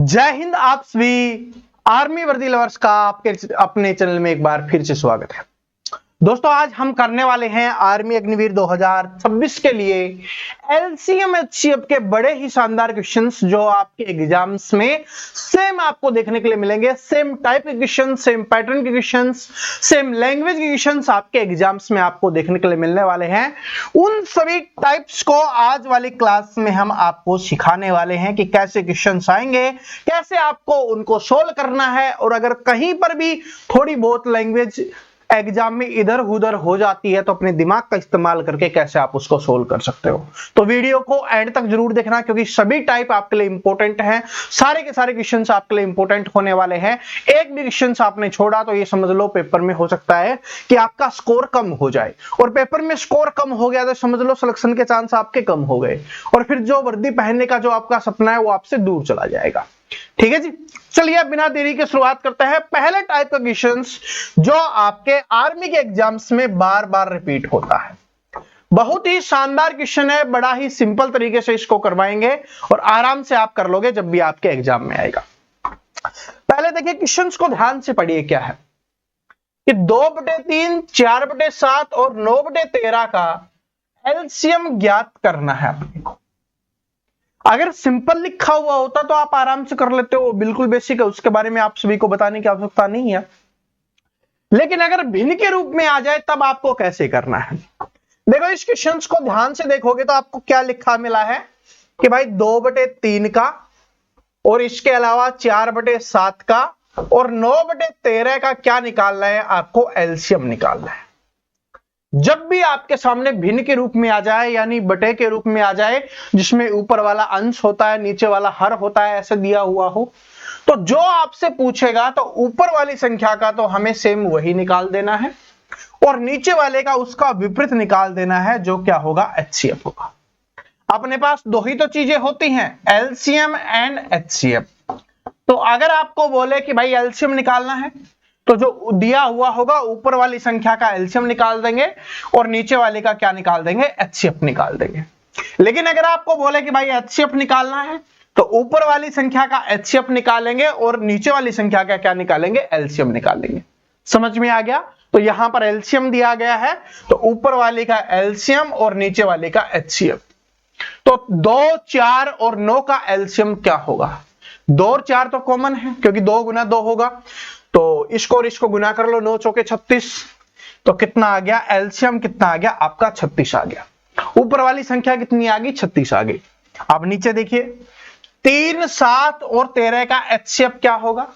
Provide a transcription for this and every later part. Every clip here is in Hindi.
जय हिंद। आप सभी आर्मी वर्दी लवर्स का आपके अपने चैनल में एक बार फिर से स्वागत है। दोस्तों, आज हम करने वाले हैं आर्मी अग्निवीर 2026 के लिए एलसीएम एचसीएफ के बड़े ही शानदार क्वेश्चंस जो आपके एग्जाम्स में सेम आपको देखने के लिए मिलेंगे। सेम टाइप के क्वेश्चन, सेम पैटर्न के क्वेश्चंस, सेम लैंग्वेज के क्वेश्चंस आपके एग्जाम्स में आपको देखने के लिए मिलने वाले हैं। उन सभी टाइप्स को आज वाली क्लास में हम आपको सिखाने वाले हैं कि कैसे क्वेश्चंस आएंगे, कैसे आपको उनको सोल्व करना है, और अगर कहीं पर भी थोड़ी बहुत लैंग्वेज एग्जाम में इधर उधर हो जाती है तो अपने दिमाग का इस्तेमाल करके कैसे आप उसको सोल्व कर सकते हो। तो वीडियो को एंड तक जरूर देखना, क्योंकि सभी टाइप आपके लिए इंपॉर्टेंट हैं। सारे के सारे क्वेश्चंस आपके लिए इंपॉर्टेंट होने वाले हैं। एक भी क्वेश्चंस आपने छोड़ा तो ये समझ लो पेपर में हो सकता है कि आपका स्कोर कम हो जाए, और पेपर में स्कोर कम हो गया तो समझ लो सिलेक्शन के चांस आपके कम हो गए, और फिर जो वर्दी पहनने का जो आपका सपना है वो आपसे दूर चला जाएगा। ठीक है जी, चलिए बिना देरी के शुरुआत करते हैं। पहले टाइप का क्वेश्चंस जो आपके आर्मी के एग्जाम्स में बार बार रिपीट होता है, बहुत ही शानदार क्वेश्चन है। बड़ा ही सिंपल तरीके से इसको करवाएंगे और आराम से आप कर लोगे जब भी आपके एग्जाम में आएगा। पहले देखिए क्वेश्चंस को ध्यान से पढ़िए। क्या है कि 2/3, 4/7 और 9/13 का एलसीएम ज्ञात करना है अपने को। अगर सिंपल लिखा हुआ होता तो आप आराम से कर लेते हो, बिल्कुल बेसिक है, उसके बारे में आप सभी को बताने की आवश्यकता नहीं है। लेकिन अगर भिन्न के रूप में आ जाए तब आपको कैसे करना है। देखो, इस क्वेश्चन को ध्यान से देखोगे तो आपको क्या लिखा मिला है कि भाई 2/3 का, और इसके अलावा 4/7 का और 9/13 का क्या निकालना है, आपको एलसीएम निकालना है। जब भी आपके सामने भिन्न के रूप में आ जाए, यानी बटे के रूप में आ जाए, जिसमें ऊपर वाला अंश होता है नीचे वाला हर होता है, ऐसे दिया हुआ हो, तो जो आपसे पूछेगा तो ऊपर वाली संख्या का तो हमें सेम वही निकाल देना है, और नीचे वाले का उसका विपरीत निकाल देना है, जो क्या होगा, एचसीएफ होगा। अपने पास दो ही तो चीजें होती हैं, एलसीएम एंड एचसीएफ। तो अगर आपको बोले कि भाई एलसीएम निकालना है तो जो दिया हुआ होगा ऊपर वाली संख्या का एलसीएम निकाल देंगे और नीचे वाले का क्या निकाल देंगे, एचसीएफ निकाल देंगे। लेकिन अगर आपको बोले कि भाई एचसीएफ निकालना है तो ऊपर वाली संख्या का एचसीएफ निकालेंगे और नीचे वाली संख्या का क्या निकालेंगे, एलसीएम निकालेंगे। समझ में आ गया? तो यहां पर एलसीएम दिया गया है तो ऊपर वाले का एलसीएम और नीचे वाले का एचसीएफ। तो 2, 4 और 9 का एलसीएम क्या होगा? 2 और 4 तो कॉमन है क्योंकि 2 गुना 2 होगा, तो इसको और इसको गुना कर लो, 9 चौके 36, तो कितना आ गया, एलसीएम कितना आ गया आपका, 36 आ गया। ऊपर वाली संख्या कितनी आ गई, 36 आ गई। अब नीचे देखिए, 3, 7 और 13 का एचसीएफ क्या होगा?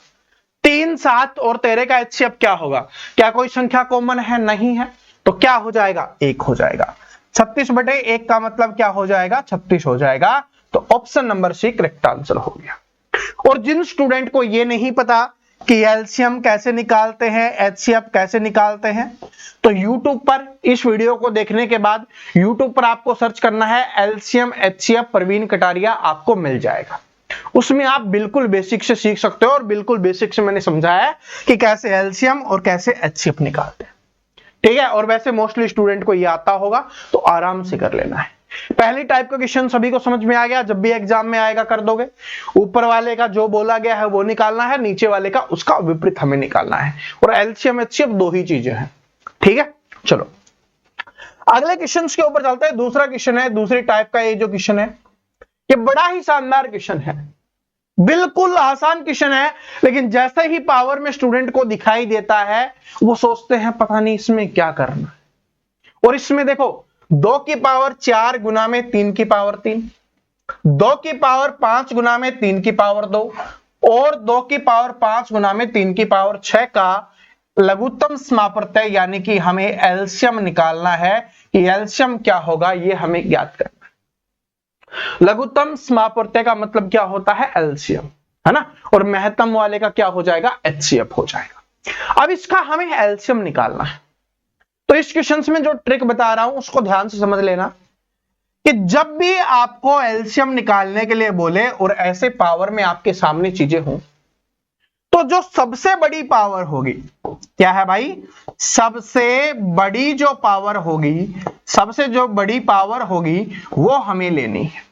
3, 7 और 13 का एचसीएफ क्या होगा? क्या कोई संख्या कॉमन है? नहीं है, तो क्या हो जाएगा, 1 हो जाएगा। 36/1 का मतलब क्या हो जाएगा, 36 हो जाएगा। तो option number C correct answer हो गया। और जिन स्टूडेंट को ये नहीं पता कि एलसीएम कैसे निकालते हैं, एचसीएफ कैसे निकालते हैं, तो YouTube पर इस वीडियो को देखने के बाद YouTube पर आपको सर्च करना है एलसीएम एचसीएफ प्रवीण कटारिया, आपको मिल जाएगा। उसमें आप बिल्कुल बेसिक से सीख सकते हो, और बिल्कुल बेसिक से मैंने समझाया है कि कैसे एलसीएम और कैसे एचसीएफ निकालते हैं। ठीक है, और वैसे मोस्टली स्टूडेंट को ये आता होगा तो आराम से कर लेना है। पहली टाइप का क्वेश्चन सभी को समझ में आ गया, जब भी एग्जाम में आएगा कर दोगे। ऊपर वाले का जो बोला गया है वो निकालना है, नीचे वाले का उसका विपरीत हमें निकालना है, और एलसीएम एचसीएफ दो ही चीजें हैं। ठीक है, चलो अगले क्वेश्चन के ऊपर चलते हैं। दूसरा क्वेश्चन है, दूसरी टाइप का ये जो क्वेश्चन है, ये बड़ा ही शानदार क्वेश्चन है, बिल्कुल आसान क्वेश्चन है, लेकिन जैसे ही पावर में स्टूडेंट को दिखाई देता है वो सोचते हैं पता नहीं इसमें क्या करना है। और इसमें देखो, 2 की पावर 4 गुना में 3 की पावर 3, 2 की पावर 5 गुना में 3 की पावर 2, और 2 की पावर 5 गुना में 3 की पावर 6 का लघुत्तम समाप्रत्यय, यानी कि हमें एलसीएम निकालना है कि एलसीएम क्या होगा, ये हमें ज्ञात करना है। लघुत्तम समाप्रत्यय का मतलब क्या होता है, एलसीएम, है ना, और महत्तम वाले का क्या हो जाएगा, एचसीएफ हो जाएगा। अब इसका हमें एलसीएम निकालना है, तो इस क्वेश्चन में जो ट्रिक बता रहा हूं उसको ध्यान से समझ लेना कि जब भी आपको एलसीएम निकालने के लिए बोले और ऐसे पावर में आपके सामने चीजें हों, तो जो सबसे बड़ी पावर होगी, क्या है भाई, सबसे बड़ी जो पावर होगी, सबसे जो बड़ी पावर होगी वो हमें लेनी है।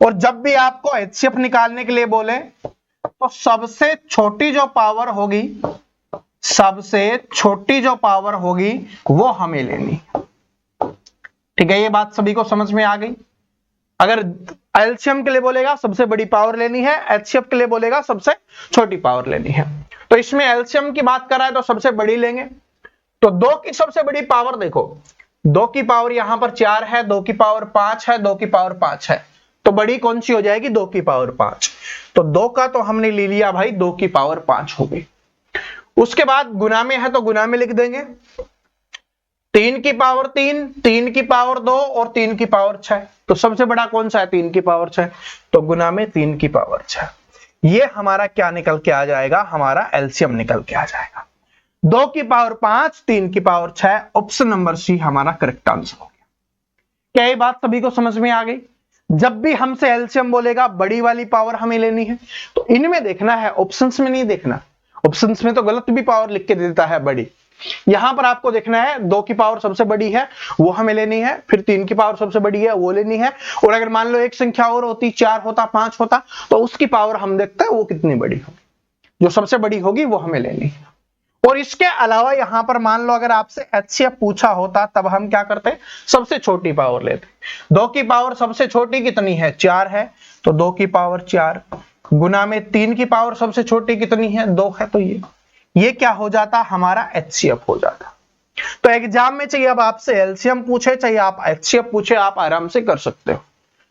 और जब भी आपको एचसीएफ निकालने के लिए बोले तो सबसे छोटी जो पावर होगी, सबसे छोटी जो पावर होगी वो हमें लेनी। ठीक है, ये बात सभी को समझ में आ गई। अगर एलसीएम के लिए बोलेगा सबसे बड़ी पावर लेनी है, एचसीएफ के लिए बोलेगा सबसे छोटी पावर लेनी है। तो इसमें एलसीएम की बात कर रहा है तो सबसे बड़ी लेंगे। तो 2 की सबसे बड़ी पावर देखो, 2 की पावर यहां पर 4 है, 2 की पावर 5 है, 2 की पावर 5 है, तो बड़ी कौन सी हो जाएगी? 2 की पावर 5। तो 2 का तो हमने ले लिया भाई, 2 की पावर 5 हो गई। उसके बाद गुना में है तो गुना में लिख देंगे, 3 की पावर 3, 3 की पावर 2 और 3 की पावर 6। तो सबसे बड़ा कौन सा है? 3 की पावर 6, तो गुना में 3 की पावर 6। ये हमारा क्या निकल के आ जाएगा? हमारा एलसीएम निकल के आ जाएगा। 2 की पावर 5, 3 की पावर 6, ऑप्शन नंबर सी हमारा करेक्ट आंसर हो गया। क्या ये बात सभी को समझ में आ गई? जब भी हमसे एलसीएम बोलेगा बड़ी वाली पावर हमें लेनी है, तो इनमें देखना है, ऑप्शंस में नहीं देखना। ऑप्शंस में तो गलत भी पावर लिख के देता है बड़ी। यहां पर आपको देखना है 2 की पावर सबसे बड़ी है वो हमें लेनी है, फिर 3 की पावर सबसे बड़ी है वो लेनी है, और अगर मान लो एक संख्या और होती, 4 होता, 5 होता, तो उसकी पावर हम देखते हैं वो कितनी बड़ी होगी, जो सबसे बड़ी होगी वो हमें लेनी है। और इसके अलावा यहां पर मान लो अगर आपसे एचसीएफ पूछा होता, तब हम क्या करते? सबसे छोटी पावर लेते। 2 की पावर सबसे छोटी कितनी है? 4 है, तो 2 की पावर 4 गुना में 3 की पावर सबसे छोटी कितनी है? 2 है, तो ये क्या हो जाता? हमारा एचसीएफ हो जाता। तो एग्जाम में चाहिए अब आपसे एलसीएम पूछे, चाहिए आप एचसीएफ पूछे, आप आराम से कर सकते हो।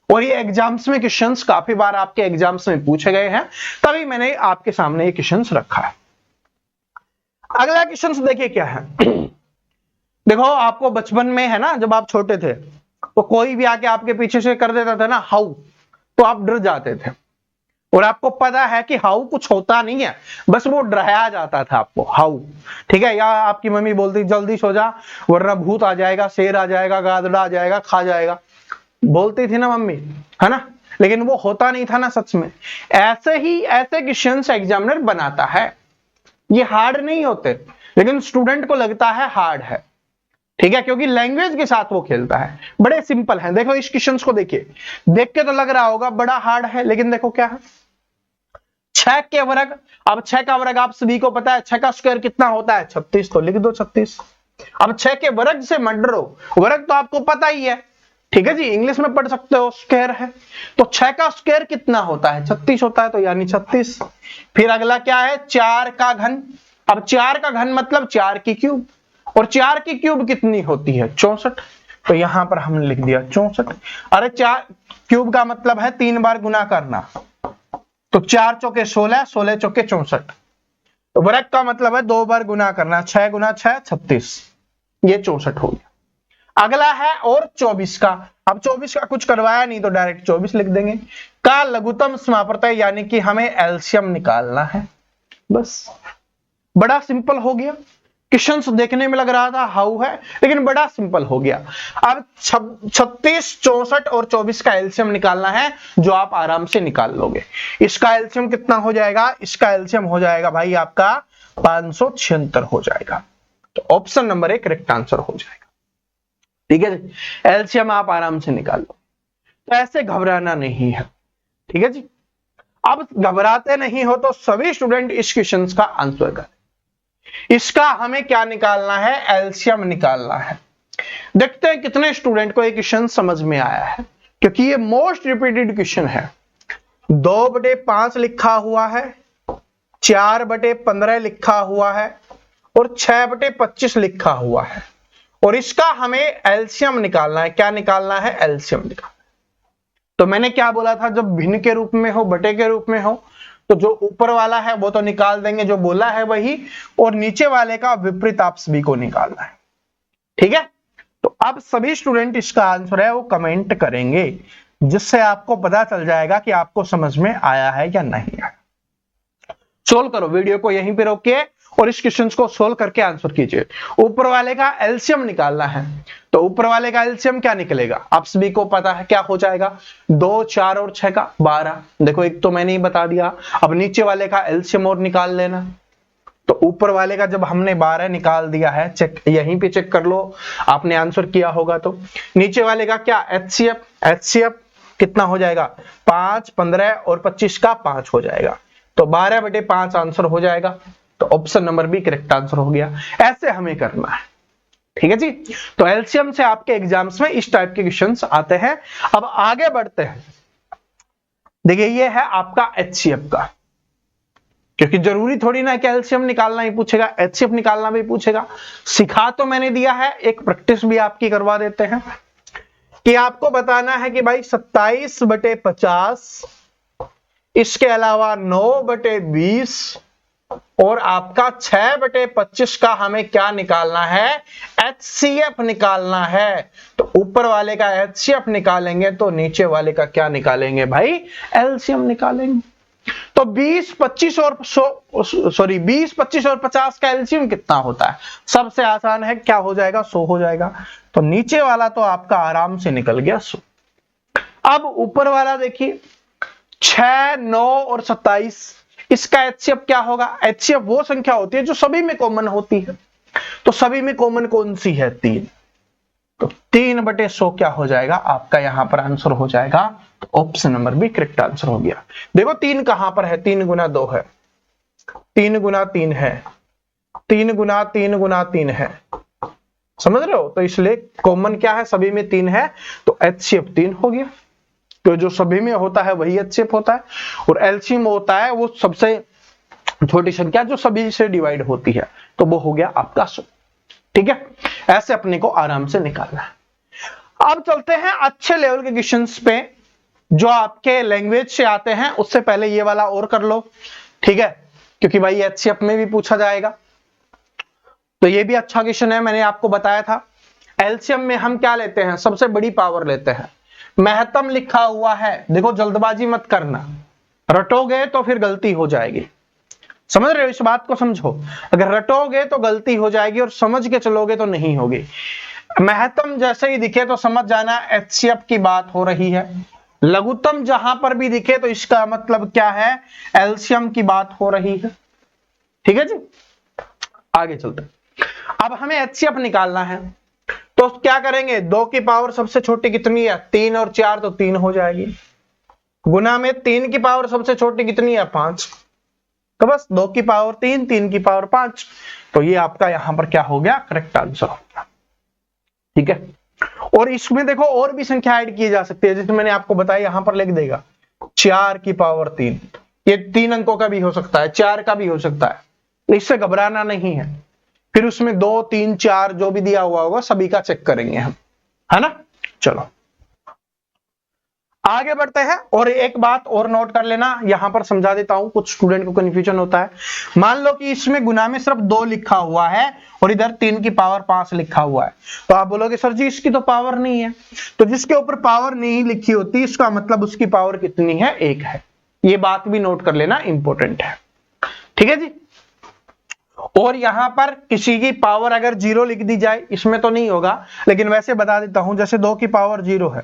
और ये एग्जाम्स में क्वेश्चंस काफी बार आपके एग्जाम्स में पूछे गए हैं, तभी मैंने आपके सामने ये क्वेश्चंस रखा है। अगला क्वेश्चन देखिए क्या है। देखो आपको बचपन में है ना, जब आप छोटे थे तो कोई भी आके आपके पीछे से कर देता था ना हाउ, तो आप डर जाते थे। और आपको पता है कि हाउ कुछ होता नहीं है, बस वो डराया जाता था आपको, हाउ। ठीक है, या आपकी मम्मी बोलती जल्दी सो जा वरना भूत आ जाएगा, शेर आ जाएगा, गादड़ा आ जाएगा, खा जाएगा, बोलती थी ना मम्मी, है ना। लेकिन वो होता नहीं था ना सच में। ऐसे ही ऐसे क्वेश्चंस एग्जामिनर बनाता है, ये हार्ड नहीं होते, लेकिन स्टूडेंट को लगता है हार्ड है। ठीक है, क्योंकि लैंग्वेज के साथ वो खेलता है। बड़े सिंपल हैं। देखो इस क्वेश्चन को देखिए, देख के तो लग रहा होगा बड़ा हार्ड है, लेकिन देखो क्या है, 6 के वर्ग। अब 6 का वर्ग आप सभी को पता है, 6 का स्क्वायर कितना होता है? 36, तो लिख दो 36। अब 6 के वर्ग से मत डरो, वर्ग तो आपको पता ही है, ठीक है जी, इंग्लिश में पढ़ सकते हो, स्क्वायर है। तो 6 का स्क्वायर कितना होता है? 36 होता है, तो यानी 36। फिर अगला क्या है? 4 का घन। अब 4 का घन मतलब 4 की क्यूब, और 4 की क्यूब कितनी होती है? 64। तो यहां पर हमने लिख दिया 64। अरे 4 क्यूब का मतलब है 3 बार गुना करना, तो 4 चौके 16, 16 चौके 64। तो वर्ग का मतलब है 2 बार गुना करना, 6 गुना 6 36, ये 64 हो गया। अगला है और 24 का। अब 24 का कुछ करवाया नहीं तो डायरेक्ट 24 लिख देंगे। का लघुत्तम समापवर्तय, यानी कि हमें एलसीएम निकालना है, बस। बड़ा सिंपल हो गया। क्वेश्चंस देखने में लग रहा था हाउ है, लेकिन बड़ा सिंपल हो गया। अब 36, 64 और 24 का एलसीएम निकालना है, जो आप आराम से निकाल लोगे। इसका एलसीएम कितना हो जाएगा? इसका एलसीएम हो जाएगा भाई आपका 576 हो जाएगा। तो ऑप्शन नंबर 1 करेक्ट आंसर हो जाएगा। ठीक है जी, एलसीएम आप आराम से निकाल लो। तो ऐसे घबराना नहीं है, ठीक है जी। अब घबराते नहीं हो तो सभी स्टूडेंट इस क्वेश्चन का आंसर करें। इसका हमें क्या निकालना है? एलसीएम निकालना है। देखते हैं कितने स्टूडेंट को ये क्वेश्चन समझ में आया है, क्योंकि ये मोस्ट रिपीटेड क्वेश्चन है। 2/5 लिखा हुआ है, 4/15 लिखा हुआ है, और 6/25 लिखा हुआ है, और इसका हमें एलसीएम निकालना है। क्या निकालना है? एलसीएम निकालना है। तो मैंने क्या बोला था, जब भिन्न के रूप में हो, बटे के रूप में हो, तो जो ऊपर वाला है वो तो निकाल देंगे, जो बोला है वही, और नीचे वाले का विपरीत आप सभी को निकालना है। ठीक है, तो अब सभी स्टूडेंट इसका आंसर है वो कमेंट करेंगे, जिससे आपको पता चल जाएगा कि आपको समझ में आया है या नहीं आया। सोल्व करो, वीडियो को यहीं पे रोकिए और इस क्वेश्चन को सोल्व करके आंसर कीजिए। ऊपर वाले का एलसीएम निकालना है, तो ऊपर वाले का एलसीएम क्या निकलेगा? आप सभी को पता है क्या हो जाएगा? 2, 4 और 6 का 12। देखो एक तो मैंने ही बता दिया। अब नीचे वाले का एलसीएम और निकाल लेना। तो ऊपर वाले का जब हमने 12 निकाल दिया है, चेक यहीं पे चेक कर लो, आपने आंसर किया होगा। तो नीचे वाले का क्या? एचसीएफ। एचसीएफ कितना हो जाएगा? 5, 15 और 25 का 5 हो जाएगा। तो 12/5 आंसर हो जाएगा। तो option number B correct answer हो गया। ऐसे हमें करना है, ठीक है जी। तो एलसीएम से आपके एग्जाम्स में इस टाइप के क्वेश्चंस आते हैं। अब आगे बढ़ते हैं। देखिए ये है आपका एचसीएफ का, क्योंकि जरूरी थोड़ी ना कि एलसीएम निकालना ही पूछेगा, एचसीएफ निकालना भी पूछेगा। सिखा तो मैंने दिया है, एक प्रैक्टिस भी आपकी करवा देते हैं कि आपको बताना है कि भाई 27/50, इसके अलावा 9/20 और आपका 6/25 का हमें क्या निकालना है, एचसीएफ निकालना है। तो ऊपर वाले का एचसीएफ निकालेंगे तो नीचे वाले का क्या निकालेंगे भाई, एलसीएम निकालेंगे। तो 20, 25 और 50 का एलसीएम कितना होता है, सबसे आसान है, क्या हो जाएगा, 100 हो जाएगा। तो नीचे वाला तो आपका आराम से निकल गया 100। अब ऊपर वाला देखिए 6, 9 और 27, इसका एचसीएफ क्या होगा। एचसीएफ वो संख्या होती है जो सभी में कॉमन होती है। तो सभी में कॉमन कौन सी है, 3। तो 3/100 क्या हो जाएगा आपका, यहां पर आंसर हो जाएगा। तो option number B correct answer हो गया। देखो 3 कहां पर है, 3 गुना 2 है, 3 गुना 3 है, 3 गुना 3 गुना 3 है, समझ रहे हो। तो इसलिए कॉमन क्या है, सभी में 3 है, तो एचसीएफ 3 हो गया। तो जो सभी में होता है वही एचसीएफ होता है, और एलसीएम होता है वो सबसे छोटी संख्या जो सभी से डिवाइड होती है, तो वो हो गया आपका 100। ठीक है, ऐसे अपने को आराम से निकालना है। अब चलते हैं अच्छे लेवल के क्वेश्चंस पे जो आपके लैंग्वेज से आते हैं। उससे पहले ये वाला और कर लो, ठीक है, क्योंकि भाई एचसीएफ में भी पूछा जाएगा। तो ये भी अच्छा क्वेश्चन है, मैंने आपको बताया था। एलसीएम में हम क्या लेते हैं, सबसे बड़ी पावर लेते हैं। महत्तम लिखा हुआ है, देखो जल्दबाजी मत करना, रटोगे तो फिर गलती हो जाएगी, समझ रहे हो, इस बात को समझो। अगर रटोगे तो गलती हो जाएगी और समझ के चलोगे तो नहीं होगी। महत्तम जैसे ही दिखे तो समझ जाना एचसीएफ की बात हो रही है। लघुत्तम जहां पर भी दिखे तो इसका मतलब क्या है, एलसीएम की बात हो रही है। ठीक है जी, आगे चलते। अब हमें एचसीएफ निकालना है, तो क्या करेंगे, 2 की पावर सबसे छोटी कितनी है, 3 और 4 तो 3 हो जाएगी, गुना में 3 की पावर सबसे छोटी कितनी है, 5, तो बस 2 की पावर 3, 3 की पावर 5। तो ये आपका यहां पर क्या हो गया, करेक्ट आंसर हो गया। ठीक है, और इसमें देखो और भी संख्या ऐड की जा सकती है, जैसे मैंने आपको बताया, यहां पर लिख देगा 4 की पावर 3, ये 3 अंकों का भी हो सकता है, 4 का भी हो सकता है, इससे घबराना नहीं है। फिर उसमें 2, 3, 4 जो भी दिया हुआ होगा सभी का चेक करेंगे हम, है ना। चलो आगे बढ़ते हैं। और एक बात और नोट कर लेना, यहां पर समझा देता हूं, कुछ स्टूडेंट को कंफ्यूजन होता है। मान लो कि इसमें गुना में सिर्फ 2 लिखा हुआ है और इधर 3 की पावर 5 लिखा हुआ है, तो आप बोलोगे सर जी इसकी तो पावर नहीं है। तो जिसके ऊपर पावर नहीं लिखी होती इसका मतलब उसकी पावर कितनी है, 1 है। ये बात भी नोट कर लेना, इंपॉर्टेंट है। ठीक है जी। और यहां पर किसी की पावर अगर 0 लिख दी जाए, इसमें तो नहीं होगा लेकिन वैसे बता देता हूं, जैसे 2 की पावर 0 है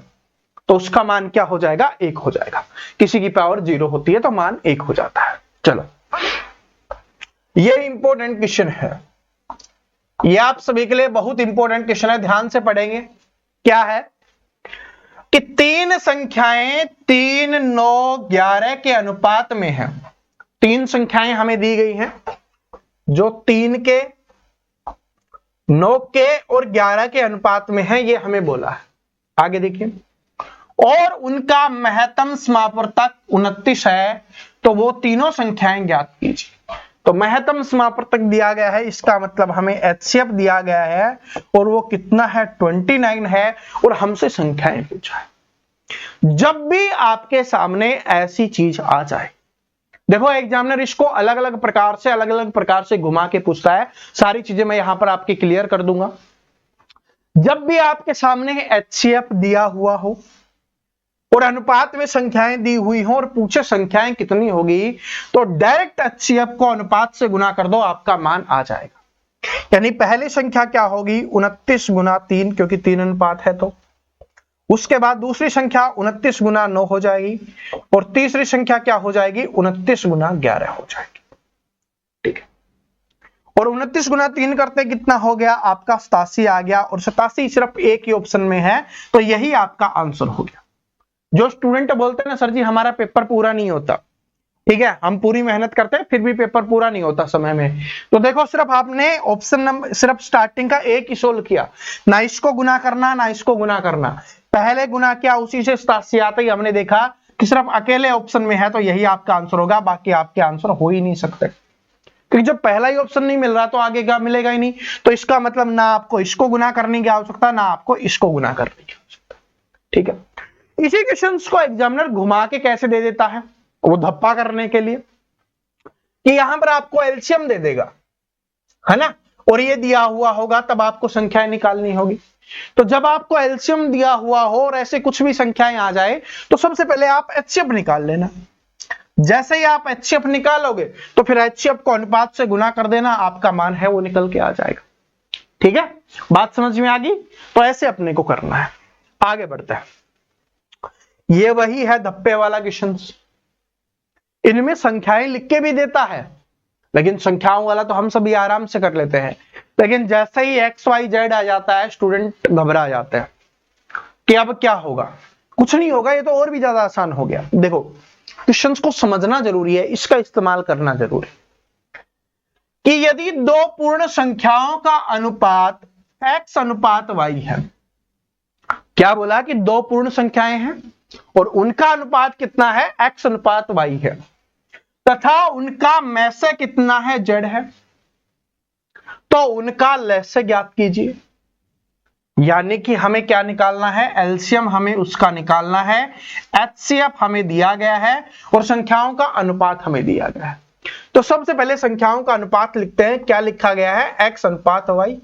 तो उसका मान क्या हो जाएगा, 1 हो जाएगा। किसी की पावर 0 होती है तो मान 1 हो जाता है। चलो ये इंपॉर्टेंट क्वेश्चन है, ये आप सभी के लिए बहुत इंपॉर्टेंट क्वेश्चन है, ध्यान से पढ़ेंगे। क्या है कि 3 संख्याएं 3, 9, 11 के अनुपात में है। 3 संख्याएं हमें दी गई हैं जो 3 के, 9 के और 11 के अनुपात में है, ये हमें बोला है। आगे देखिए, और उनका महत्तम समापवर्तक 29 है, तो वो तीनों संख्याएं ज्ञात कीजिए। तो महत्तम समापवर्तक दिया गया है, इसका मतलब हमें एचसीएफ दिया गया है और वो कितना है, 29 है, और हमसे संख्याएं पूछा है। जब भी आपके सामने ऐसी चीज आ जाए, देखो एग्जामिनर इसको अलग अलग प्रकार से घुमा के पूछता है, सारी चीजें मैं यहां पर आपके क्लियर कर दूंगा। जब भी आपके सामने एचसीएफ दिया हुआ हो और अनुपात में संख्याएं दी हुई हो और पूछे संख्याएं कितनी होगी, तो डायरेक्ट एचसीएफ को अनुपात से गुना कर दो, आपका मान आ जाएगा। यानी पहली संख्या क्या होगी, 29 गुना 3, क्योंकि 3 अनुपात है। तो उसके बाद दूसरी संख्या 29 गुना 9 हो जाएगी, और तीसरी संख्या क्या हो जाएगी, 29 गुना 11 हो जाएगी। ठीक है, और 29 गुना 3 करते कितना हो गया आपका, 87 आ गया, और 87 सिर्फ एक ही ऑप्शन में है, तो यही आपका आंसर हो गया। जो स्टूडेंट बोलते हैं ना सर जी हमारा पेपर पूरा नहीं होता, ठीक है, हम पूरी मेहनत करते हैं फिर भी पेपर पूरा नहीं होता समय में। तो देखो सिर्फ आपने ऑप्शन नंबर सिर्फ स्टार्टिंग का एक ही सोल्व किया, ना इसको गुना करना ना इसको गुना करना, पहले गुना किया उसी से 87 आते ही हमने देखा कि सिर्फ अकेले ऑप्शन में है तो यही आपका आंसर होगा, बाकी आपके आंसर हो ही नहीं सकते, क्योंकि जब पहला ही ऑप्शन नहीं मिल रहा तो आगे क्या मिलेगा ही नहीं। तो इसका मतलब ना आपको इसको गुना करने की आवश्यकता ना आपको इसको गुना करने की आवश्यकता। ठीक है, इसी क्वेश्चंस को एग्जामिनर घुमा के कैसे दे देता है, वो धप्पा करने के लिए कि यहां पर आपको एलसीएम दे देगा, है ना, और ये दिया हुआ होगा तब आपको संख्याएं निकालनी होगी। तो जब आपको एलसीएम दिया हुआ हो और ऐसे कुछ भी संख्याएं आ जाए तो सबसे पहले आप एचसीएफ निकाल लेना। जैसे ही आप एचसीएफ निकालोगे तो फिर एचसीएफ को अनुपात से गुना कर देना, आपका मान है वो निकल के आ जाएगा। ठीक है, बात समझ में आ गई? तो ऐसे अपने को करना है। आगे बढ़ते हैं, ये वही है धप्पे वाला क्वेश्चन। इनमें संख्याएं लिख के भी देता है, लेकिन संख्याओं वाला तो हम सभी आराम से कर लेते हैं, लेकिन जैसे ही एक्स वाई जेड आ जाता है स्टूडेंट घबरा जाते हैं कि अब क्या होगा। कुछ नहीं होगा, ये तो और भी ज्यादा आसान हो गया। देखो क्वेश्चंस को समझना जरूरी है, इसका इस्तेमाल करना जरूरी है कि यदि दो पूर्ण संख्याओं का अनुपात x अनुपात y है, क्या बोला कि दो पूर्ण संख्याएं हैं और उनका अनुपात कितना है, x अनुपात y है, तथा उनका मैसे कितना है, z है, तो उनका लहसे ज्ञात कीजिए। यानी कि हमें क्या निकालना है, एलसीएम हमें उसका निकालना है, एचसीएफ हमें दिया गया है और संख्याओं का अनुपात हमें दिया गया है। तो सबसे पहले संख्याओं का अनुपात लिखते हैं, क्या लिखा गया है, x अनुपात y।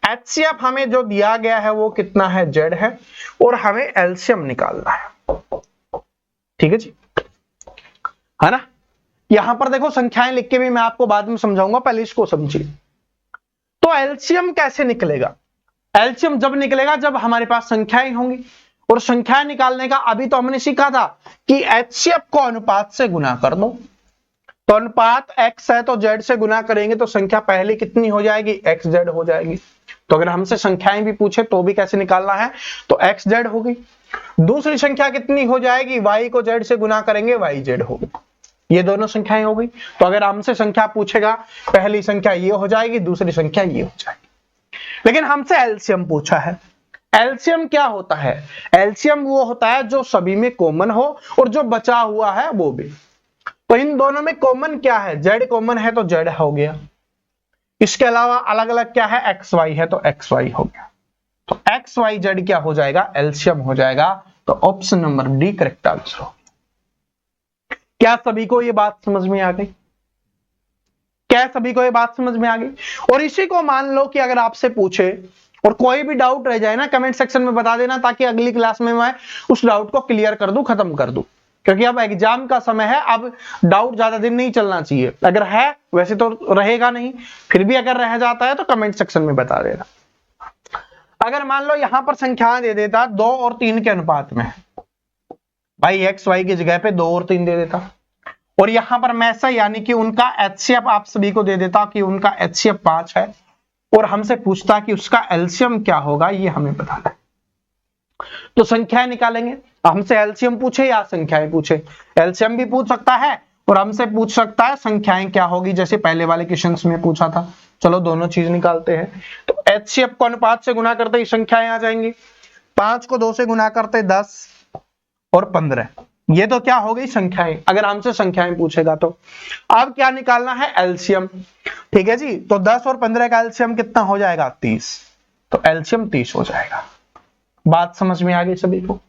एचसीएफ हमें जो दिया गया है वो कितना है, z है, और हमें एलसीएम निकालना है। ठीक है जी, है ना। यहां पर देखो संख्याएं लिख के भी मैं आपको बाद में समझाऊंगा, पहले इसको समझिए। तो एलसीएम कैसे निकलेगा, एलसीएम जब निकलेगा जब हमारे पास संख्याएं होंगी, और संख्याएं निकालने का अभी तो हमने सीखा था कि एचसीएफ को अनुपात से गुना कर दो। तो अनुपात x है तो z से गुना करेंगे तो संख्या पहले कितनी हो जाएगी, xz हो जाएगी। तो अगर हमसे संख्याएं भी पूछे तो भी कैसे निकालना है, तो xz हो गई। दूसरी संख्या कितनी हो जाएगी, y को z से गुना करेंगे yz हो गई। ये दोनों संख्याएं हो गई। तो अगर हमसे संख्या पूछेगा, पहली संख्या ये हो जाएगी, दूसरी संख्या ये हो जाएगी। लेकिन हमसे एलसीएम पूछा है। एलसीएम क्या होता है, एलसीएम वो होता है जो सभी में कॉमन हो और जो बचा हुआ है वो भी। तो इन दोनों में कॉमन क्या है, z कॉमन है तो z हो गया, इसके अलावा अलग अलग क्या है, xy है तो xy हो गया। तो xyz क्या हो जाएगा, एलसीएम हो जाएगा। तो option number D correct answer हो। क्या सभी को ये बात समझ में आ गई, क्या सभी को ये बात समझ में आ गई? और इसी को मान लो कि अगर आपसे पूछे और कोई भी डाउट रह जाए ना, कमेंट सेक्शन में बता देना, ताकि अगली क्लास में मैं उस डाउट को क्लियर कर दूं, खत्म कर दूं। क्योंकि अब एग्जाम का समय है, अब डाउट ज्यादा दिन नहीं चलना चाहिए। अगर है, वैसे तो रहेगा नहीं, फिर भी अगर रह जाता है तो कमेंट सेक्शन में बता देना। अगर मान लो यहां पर संख्याएं दे देता 2 और 3 के अनुपात में, भाई एक्स वाई की जगह पे 2 और 3 दे देता, और यहां पर मैसा यानी कि उनका एचसीएफ आप सभी को दे देता कि उनका एचसीएफ 5 है, और हमसे पूछता कि उसका एलसीएम क्या होगा, ये हमें बताना है। तो संख्याएं निकालेंगे, हमसे एलसीएम पूछे या संख्याएं पूछे, एलसीएम भी पूछ सकता है और हमसे पूछ सकता है संख्याएं क्या होगी, जैसे पहले वाले क्वेश्चंस में पूछा था। चलो दोनों चीज निकालते हैं। तो एचसीएफ को अनुपात से गुना करते ही संख्याएं आ जाएंगी। 5 को 2 से गुना करते 10 और 15, ये तो क्या हो गई संख्याएं, अगर हमसे संख्याएं पूछेगा तो। अब क्या निकालना है, एलसीएम। ठीक है जी, तो 10 और 15 का एलसीएम कितना हो जाएगा, 30। तो एलसीएम 30 हो जाएगा। बात समझ में आ गई सभी को?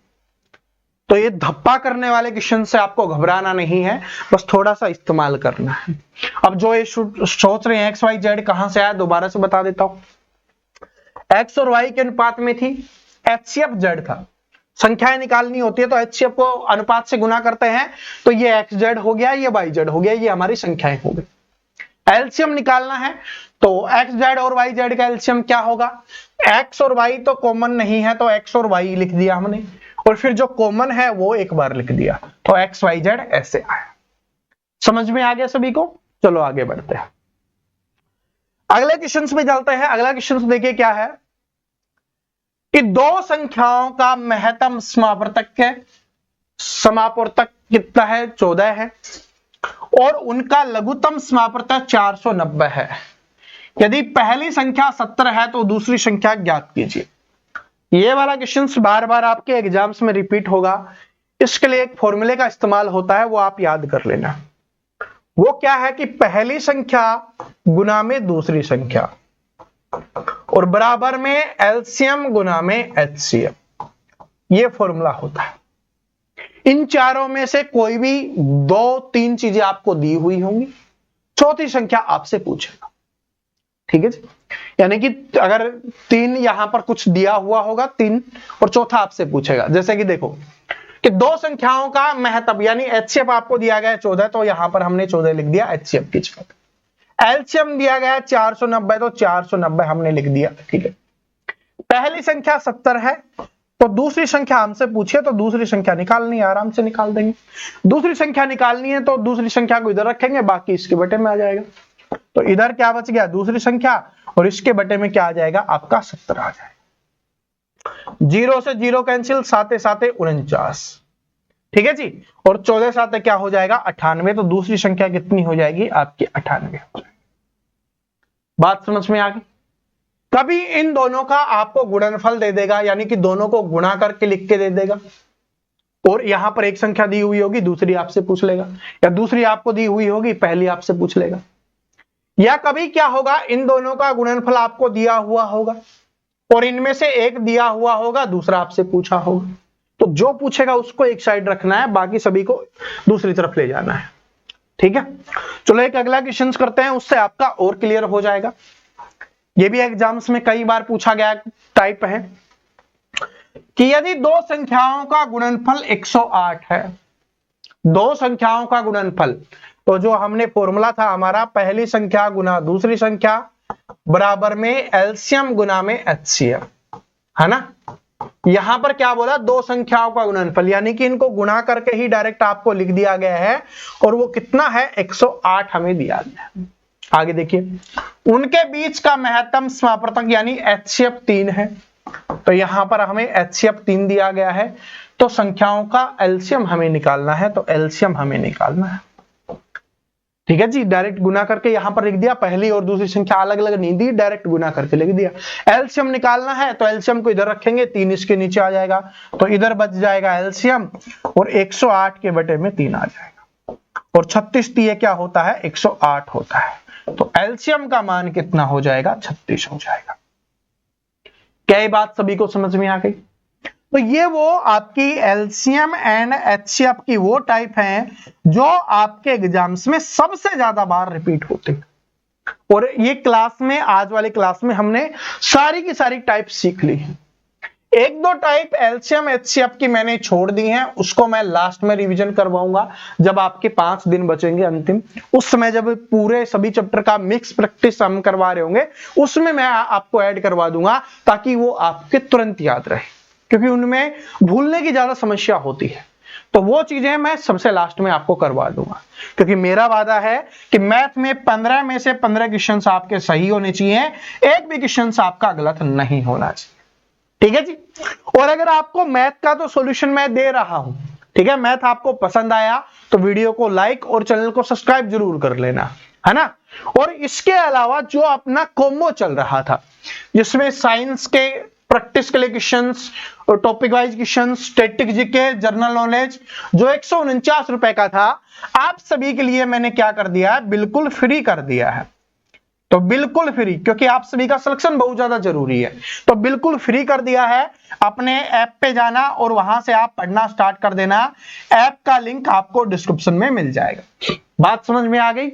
तो ये धप्पा करने वाले क्वेश्चन से आपको घबराना नहीं है, बस थोड़ा सा इस्तेमाल करना है। अब जो ये सोच रहे हैं एक्स वाई जेड कहां से आया, दोबारा से बता देता हूं। एक्स और वाई के अनुपात में थी, एचसीएफ जेड था। संख्याएं निकालनी होती है तो एचसीएफ को अनुपात से गुना करते हैं, तो ये एक्स जेड हो गया, ये वाई जेड हो गया, ये हमारी संख्याएं हो गई। एलसीएम निकालना है तो एक्स जेड और वाई जेड का एलसीएम क्या होगा, एक्स और वाई तो कॉमन नहीं है तो एक्स और वाई लिख दिया हमने, और फिर जो कॉमन है वो एक बार लिख दिया, तो एक्स वाई जेड ऐसे आया। समझ में आ गया सभी को? चलो आगे बढ़ते हैं, अगले क्वेश्चन में चलते हैं। अगला क्वेश्चन देखिए क्या है कि दो संख्याओं का महत्तम समावर्तक कितना है, 14 है, और उनका लघुत्तम समापवर्तक 490 है। यदि पहली संख्या 70 है तो दूसरी संख्या ज्ञात कीजिए। ये वाला क्वेश्चन बार बार आपके एग्जाम्स में रिपीट होगा, इसके लिए एक फॉर्मूले का इस्तेमाल होता है, वो आप याद कर लेना। वो क्या है कि पहली संख्या गुना में दूसरी संख्या और बराबर में एलसीएम गुना में एचसीएफ, ये फॉर्मूला होता है। इन चारों में से कोई भी 2-3 चीजें आपको दी हुई होंगी, चौथी संख्या आपसे पूछेगा। ठीक है जी, यानी कि अगर 3 यहां पर कुछ दिया हुआ होगा 3 और चौथा आपसे पूछेगा। जैसे कि देखो कि 2 संख्याओं का महत्व यानी एचसीएफ आपको दिया गया है 14, तो यहां पर हमने 14 लिख दिया एचसीएफ की जगह। एलसीएम दिया गया है 490, तो 490 हमने लिख दिया। ठीक है, पहली संख्या 70 है तो दूसरी संख्या हमसे पूछे तो दूसरी संख्या निकालनी है, आराम से निकाल देंगे। दूसरी संख्या निकालनी है तो दूसरी संख्या को इधर रखेंगे, बाकी इसके बटे में आ जाएगा। तो इधर क्या बच गया, दूसरी संख्या, और इसके बटे में क्या आ जाएगा, आपका 70 आ जाएगा। 0 से 0 कैंसिल, 7 7 49। ठीक है जी, और 14 7 क्या हो जाएगा 98, तो दूसरी संख्या कितनी हो जाएगी आपकी 98 हो जाएगी। बात समझ में आ गई। कभी इन दोनों का आपको गुणनफल दे देगा, यानी कि दोनों को गुणा करके लिख के दे देगा, और यहां पर एक संख्या दी हुई होगी दूसरी आपसे पूछ लेगा, या दूसरी आपको दी हुई होगी पहली आपसे पूछ लेगा। या कभी क्या होगा, इन दोनों का गुणनफल आपको दिया हुआ होगा और इनमें से एक दिया हुआ होगा, दूसरा आपसे पूछा होगा, तो जो पूछेगा उसको एक साइड रखना है, बाकी सभी को दूसरी तरफ ले जाना है। ठीक है, चलो एक अगला क्वेश्चन करते हैं, उससे आपका और क्लियर हो जाएगा। ये भी एग्जाम्स में कई बार पूछा गया टाइप है कि यदि 2 संख्याओं का गुणनफल 108 है, 2 संख्याओं का गुणनफल, तो जो हमने फॉर्मूला था हमारा, पहली संख्या गुना दूसरी संख्या बराबर में एलसीएम गुना में एचसीएफ, है ना। यहां पर क्या बोला, 2 संख्याओं का गुणनफल, यानी कि इनको गुणा करके ही डायरेक्ट आपको लिख दिया गया है, और वो कितना है 108 हमें दिया गया है। आगे देखिए, उनके बीच का महत्तम समापवर्तक यानी एचसीएफ 3 है, तो यहां पर हमें एचसीएफ 3 दिया गया है, तो संख्याओं का एलसीएम हमें निकालना है, तो एलसीएम हमें निकालना है। ठीक है जी, डायरेक्ट गुना करके यहां पर लिख दिया, पहली और दूसरी संख्या अलग अलग नहीं दी, डायरेक्ट गुना करके लिख दिया। एलसीएम निकालना है तो एलसीएम को इधर रखेंगे, 3 इसके नीचे आ जाएगा, तो इधर बच जाएगा एलसीएम, और 108 के बटे में 3 आ जाएगा, और 36 3 क्या होता है 108 होता है, तो एलसीएम का मान कितना हो जाएगा 36 हो जाएगा। क्या ये बात सभी को समझ में आ गई। तो ये वो आपकी एलसीएम एंड एचसीएफ की वो टाइप हैं जो आपके एग्जाम्स में सबसे ज्यादा बार रिपीट होते हैं, और ये क्लास में, आज वाली क्लास में हमने सारी की सारी टाइप सीख ली है। 1-2 टाइप एलसीएम एचसीएफ की मैंने छोड़ दी हैं, उसको मैं लास्ट में रिवीजन करवाऊंगा जब आपके 5 दिन बचेंगे अंतिम, उस समय जब पूरे सभी चैप्टर का मिक्स प्रैक्टिस हम करवा रहे होंगे, उसमें मैं आपको ऐड करवा दूंगा, ताकि वो आपके तुरंत याद रहे, क्योंकि उनमें भूलने की ज्यादा समस्या होती है। तो वो चीजें मैं सबसे लास्ट में आपको करवा दूंगा, क्योंकि मेरा वादा है कि मैथ में 15 में से 15 क्वेश्चंस आपके सही होने चाहिए, एक भी क्वेश्चन आपका गलत नहीं होना चाहिए। ठीक है जी, और अगर आपको मैथ का तो सॉल्यूशन मैं दे रहा हूं, ठीक है, मैथ आपको पसंद आया तो वीडियो को लाइक और चैनल को सब्सक्राइब जरूर कर लेना, है ना। और इसके अलावा जो अपना कॉम्बो चल रहा था, जिसमें साइंस के प्रैक्टिस के लिए क्वेश्चंस और topic wise questions, static GK, general knowledge, जो 149 रुपए का था, आप सभी के लिए मैंने क्या कर दिया है, बिल्कुल फ्री कर दिया है। तो बिल्कुल फ्री, क्योंकि आप सभी का सिलेक्शन बहुत ज्यादा जरूरी है, तो बिल्कुल फ्री कर दिया है। अपने ऐप पे जाना और वहां से आप पढ़ना स्टार्ट कर देना। ऐप का लिंक आपको डिस्क्रिप्शन में मिल जाएगा। बात समझ में आ गई।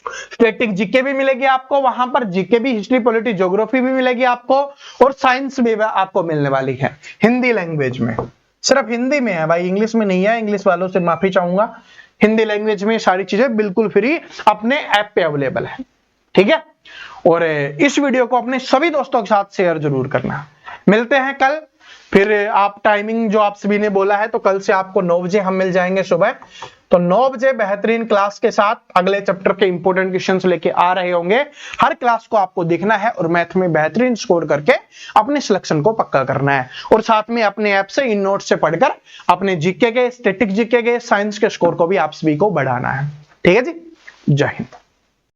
स्टैटिक जीके भी मिलेगी आपको वहां पर, जीके भी, हिस्ट्री, पॉलिटी, ज्योग्राफी भी मिलेगी आपको, और साइंस भी आपको मिलने वाली है हिंदी लैंग्वेज में। सिर्फ हिंदी में है भाई, इंग्लिश में नहीं है, इंग्लिश वालों से माफी चाहूंगा। हिंदी लैंग्वेज में सारी चीजें बिल्कुल फ्री अपने ऐप पे अवेलेबल है। ठीक है, और इस वीडियो को अपने सभी दोस्तों के साथ शेयर जरूर करना। मिलते हैं कल, फिर आप टाइमिंग जो आप सभी ने बोला है, तो कल से आपको 9 बजे हम मिल जाएंगे सुबह, तो 9 बजे बेहतरीन क्लास के साथ अगले चैप्टर के इंपॉर्टेंट क्वेश्चंस लेके आ रहे होंगे। हर क्लास को आपको देखना है और मैथ में बेहतरीन स्कोर करके अपने सिलेक्शन को पक्का करना है, और साथ में अपने ऐप से इन नोट्स से पढ़कर अपने जीके के, स्टैटिक जीके के, साइंस के स्कोर को भी आप सभी को बढ़ाना है। ठीक है जी, जय हिंद।